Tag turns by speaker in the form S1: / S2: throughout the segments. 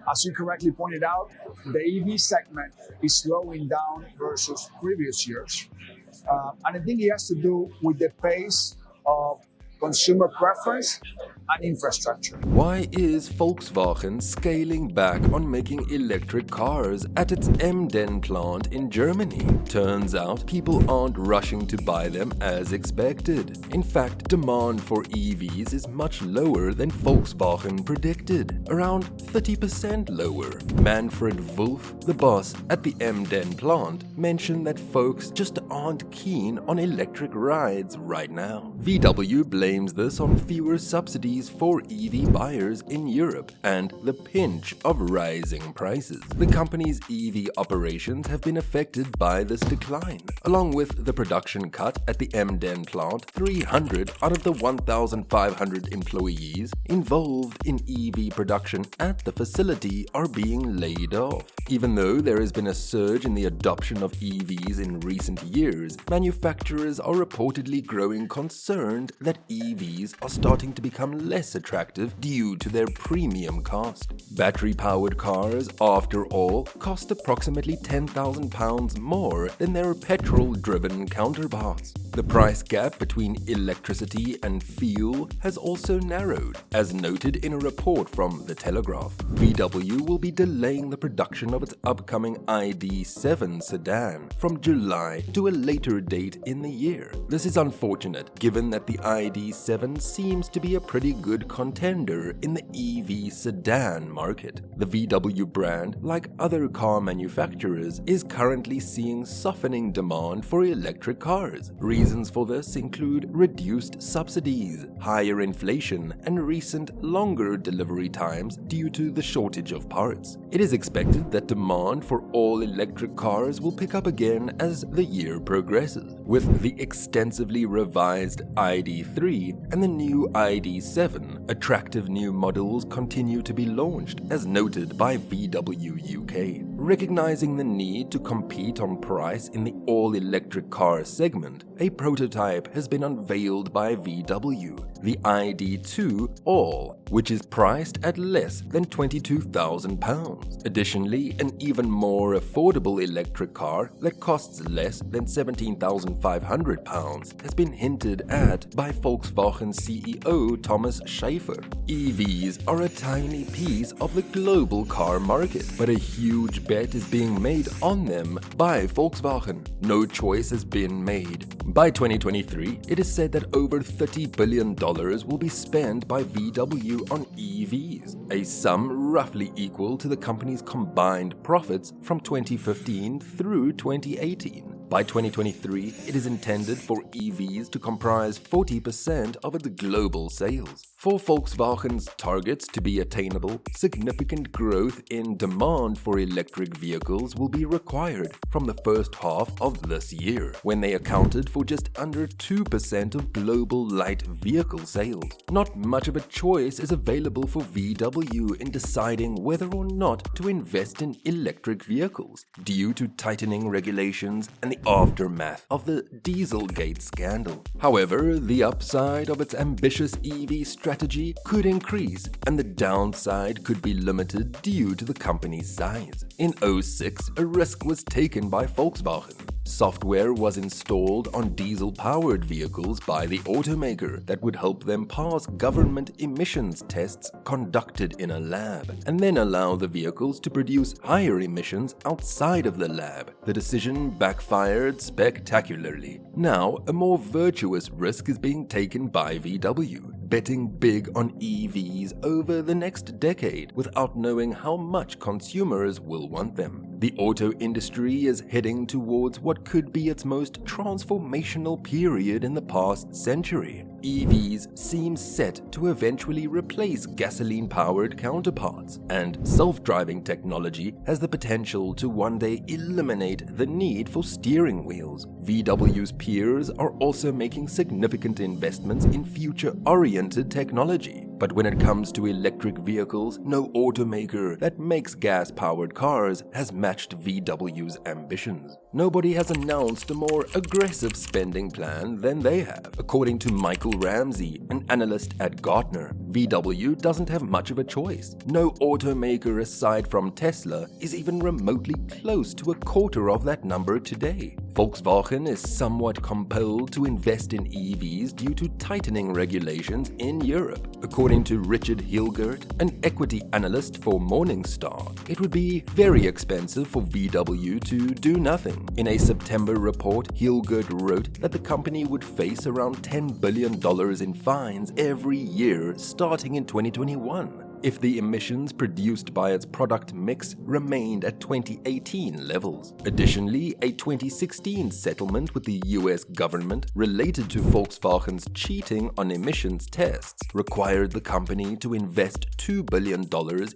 S1: As you correctly pointed out, the EV segment is slowing down versus previous years. And I think it has to do with the pace of consumer preference and infrastructure.
S2: Why is Volkswagen scaling back on making electric cars at its Emden plant in Germany? Turns out people aren't rushing to buy them as expected. In fact, demand for EVs is much lower than Volkswagen predicted, around 30% lower. Manfred Wolf, the boss at the Emden plant, mentioned that folks just aren't keen on electric rides right now. VW blames this on fewer subsidies for EV buyers in Europe and the pinch of rising prices. The company's EV operations have been affected by this decline. Along with the production cut at the Emden plant, 300 out of the 1,500 employees involved in EV production at the facility are being laid off. Even though there has been a surge in the adoption of EVs in recent years, manufacturers are reportedly growing concerned that EVs are starting to become less attractive due to their premium cost. Battery-powered cars, after all, cost approximately £10,000 more than their petrol-driven counterparts. The price gap between electricity and fuel has also narrowed, as noted in a report from The Telegraph. VW will be delaying the production of its upcoming ID.7 sedan from July to a later date in the year. This is unfortunate, given that the ID.7 seems to be a pretty good contender in the EV sedan market. The VW brand, like other car manufacturers, is currently seeing softening demand for electric cars. Reasons for this include reduced subsidies, higher inflation, and recent longer delivery times due to the shortage of parts. It is expected that demand for all-electric cars will pick up again as the year progresses, with the extensively revised ID.3 and the new ID.7. Attractive new models continue to be launched, as noted by VW UK. Recognizing the need to compete on price in the all-electric car segment, a prototype has been unveiled by VW, the ID.2 All, which is priced at less than £22,000. Additionally, an even more affordable electric car that costs less than £17,500 has been hinted at by Volkswagen CEO Thomas Schaefer. EVs are a tiny piece of the global car market, but a huge bet is being made on them by Volkswagen. No choice has been made. By 2023, it is said that over $30 billion will be spent by VW on EVs, a sum roughly equal to the company's combined profits from 2015 through 2018. By 2023, it is intended for EVs to comprise 40% of its global sales. For Volkswagen's targets to be attainable, significant growth in demand for electric vehicles will be required from the first half of this year, when they accounted for just under 2% of global light vehicle sales. Not much of a choice is available for VW in deciding whether or not to invest in electric vehicles, due to tightening regulations and the aftermath of the Dieselgate scandal. However, the upside of its ambitious EV strategy could increase, and the downside could be limited due to the company's size. In 2006, a risk was taken by Volkswagen. Software was installed on diesel-powered vehicles by the automaker that would help them pass government emissions tests conducted in a lab, and then allow the vehicles to produce higher emissions outside of the lab. The decision backfired spectacularly. Now, a more virtuous risk is being taken by VW, betting big on EVs over the next decade without knowing how much consumers will want them. The auto industry is heading towards what could be its most transformational period in the past century. EVs seem set to eventually replace gasoline-powered counterparts, and self-driving technology has the potential to one day eliminate the need for steering wheels. VW's peers are also making significant investments in future-oriented technology. But when it comes to electric vehicles, no automaker that makes gas-powered cars has matched VW's ambitions. nobody has announced a more aggressive spending plan than they have. According to Michael Ramsey, an analyst at Gartner, VW doesn't have much of a choice. No automaker aside from Tesla is even remotely close to a quarter of that number today. Volkswagen is somewhat compelled to invest in EVs due to tightening regulations in Europe. According to Richard Hilgert, an equity analyst for Morningstar, it would be very expensive for VW to do nothing. In a September report, Hilgert wrote that the company would face around $10 billion in fines every year starting in 2021. If the emissions produced by its product mix remained at 2018 levels. Additionally, a 2016 settlement with the US government related to Volkswagen's cheating on emissions tests required the company to invest $2 billion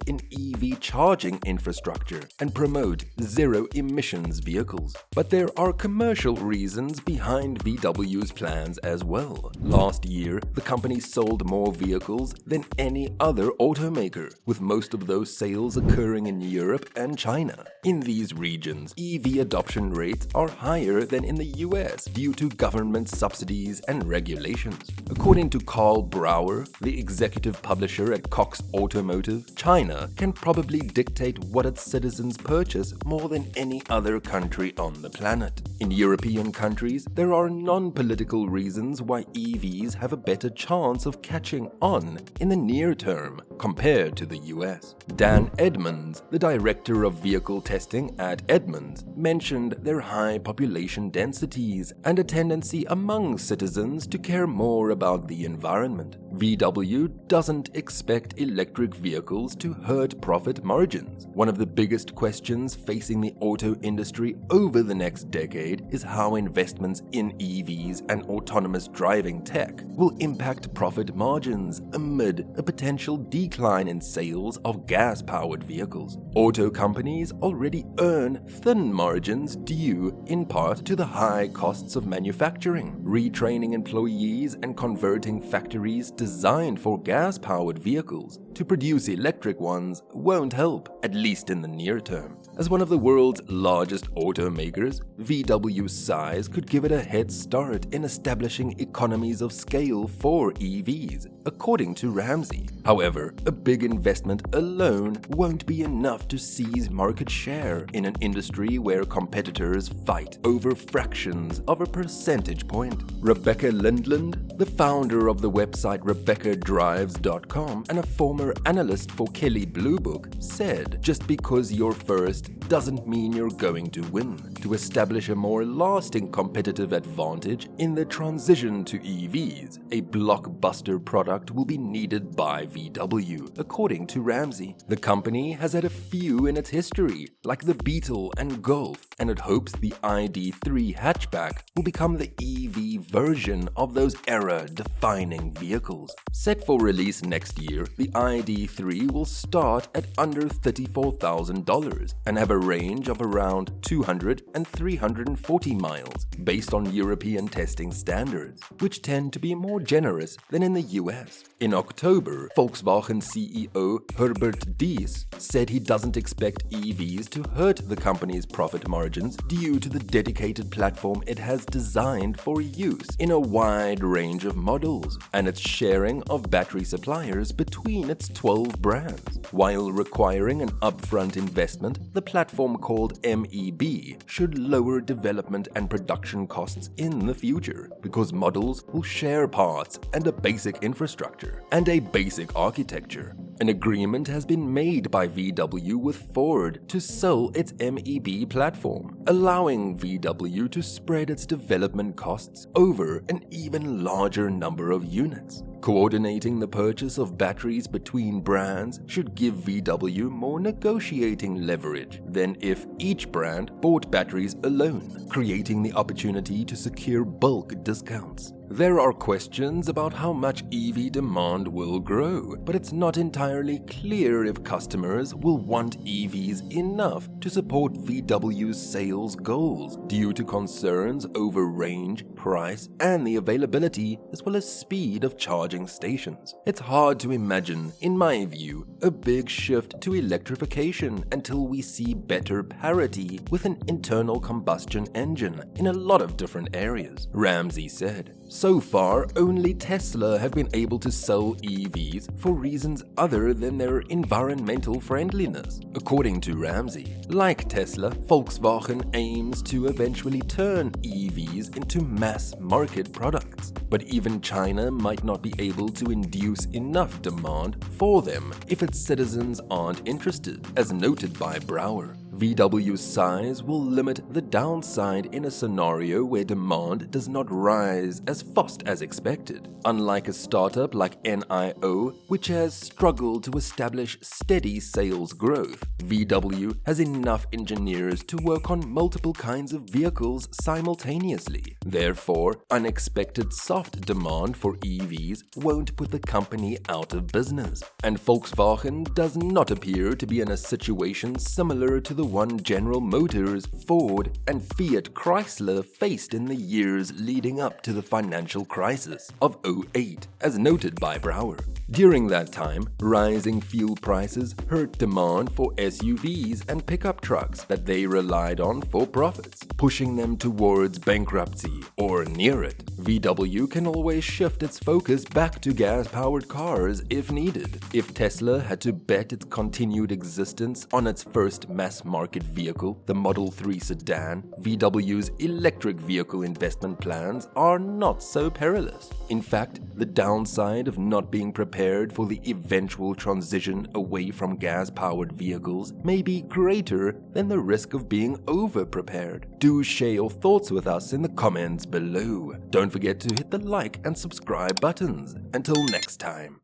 S2: in EV charging infrastructure and promote zero-emissions vehicles. But there are commercial reasons behind VW's plans as well. Last year, the company sold more vehicles than any other automaker, with most of those sales occurring in Europe and China. In these regions, EV adoption rates are higher than in the US due to government subsidies and regulations. According to Carl Brauer, the executive publisher at Cox Automotive, China can probably dictate what its citizens purchase more than any other country on the planet. In European countries, there are non-political reasons why EVs have a better chance of catching on in the near term compared to the US. Dan Edmonds, the director of vehicle testing at Edmonds, mentioned their high population densities and a tendency among citizens to care more about the environment. VW doesn't expect electric vehicles to hurt profit margins. One of the biggest questions facing the auto industry over the next decade is how investments in EVs and autonomous driving tech will impact profit margins amid a potential decline in sales of gas-powered vehicles. Auto companies already earn thin margins due in part to the high costs of manufacturing. Retraining employees and converting factories designed for gas-powered vehicles to produce electric ones won't help, at least in the near term. As one of the world's largest automakers, VW's size could give it a head start in establishing economies of scale for EVs, according to Ramsey. However, a big investment alone won't be enough to seize market share in an industry where competitors fight over fractions of a percentage point. Rebecca Lindland, the founder of the website RebeccaDrives.com and a former analyst for Kelley Blue Book, said, "Just because you're first doesn't mean you're going to win. To establish a more lasting competitive advantage in the transition to EVs, a blockbuster product will be needed by VW, according to Ramsey. The company has had a few in its history, like the Beetle and Golf, and it hopes the ID.3 hatchback will become the EV version of those era-defining vehicles. Set for release next year, the ID.3 will start at under $34,000 and have a range of around 200 and 340 miles, based on European testing standards, which tend to be more generous than in the US. In October, Volkswagen CEO Herbert Diess said he doesn't expect EVs to hurt the company's profit margins due to the dedicated platform it has designed for use in a wide range of models and its sharing of battery suppliers between its 12 brands. While requiring an upfront investment, the platform called MEB should lower development and production costs in the future because models will share parts and a basic infrastructure and a basic architecture. An agreement has been made by VW with Ford to sell its MEB platform, allowing VW to spread its development costs over an even larger number of units. Coordinating the purchase of batteries between brands should give VW more negotiating leverage than if each brand bought batteries alone, creating the opportunity to secure bulk discounts. There are questions about how much EV demand will grow, but it's not entirely clear if customers will want EVs enough to support VW's sales goals due to concerns over range, price, and the availability as well as speed of charging stations. It's hard to imagine, in my view, a big shift to electrification until we see better parity with an internal combustion engine in a lot of different areas, Ramsey said. So far, only Tesla have been able to sell EVs for reasons other than their environmental friendliness, according to Ramsey. Like Tesla, Volkswagen aims to eventually turn EVs into mass-market products, but even China might not be able to induce enough demand for them if its citizens aren't interested, as noted by Brower. VW's size will limit the downside in a scenario where demand does not rise as fast as expected. Unlike a startup like NIO, which has struggled to establish steady sales growth, VW has enough engineers to work on multiple kinds of vehicles simultaneously. Therefore, unexpected soft demand for EVs won't put the company out of business. And Volkswagen does not appear to be in a situation similar to the one General Motors, Ford, and Fiat Chrysler faced in the years leading up to the financial crisis of 2008, as noted by Brower. During that time, rising fuel prices hurt demand for SUVs and pickup trucks that they relied on for profits, pushing them towards bankruptcy or near it. VW can always shift its focus back to gas-powered cars if needed. If Tesla had to bet its continued existence on its first mass-market vehicle, the Model 3 sedan, VW's electric vehicle investment plans are not so perilous. In fact, the downside of not being prepared for the eventual transition away from gas-powered vehicles may be greater than the risk of being over-prepared. Do share your thoughts with us in the comments below. Don't forget to hit the like and subscribe buttons. Until next time.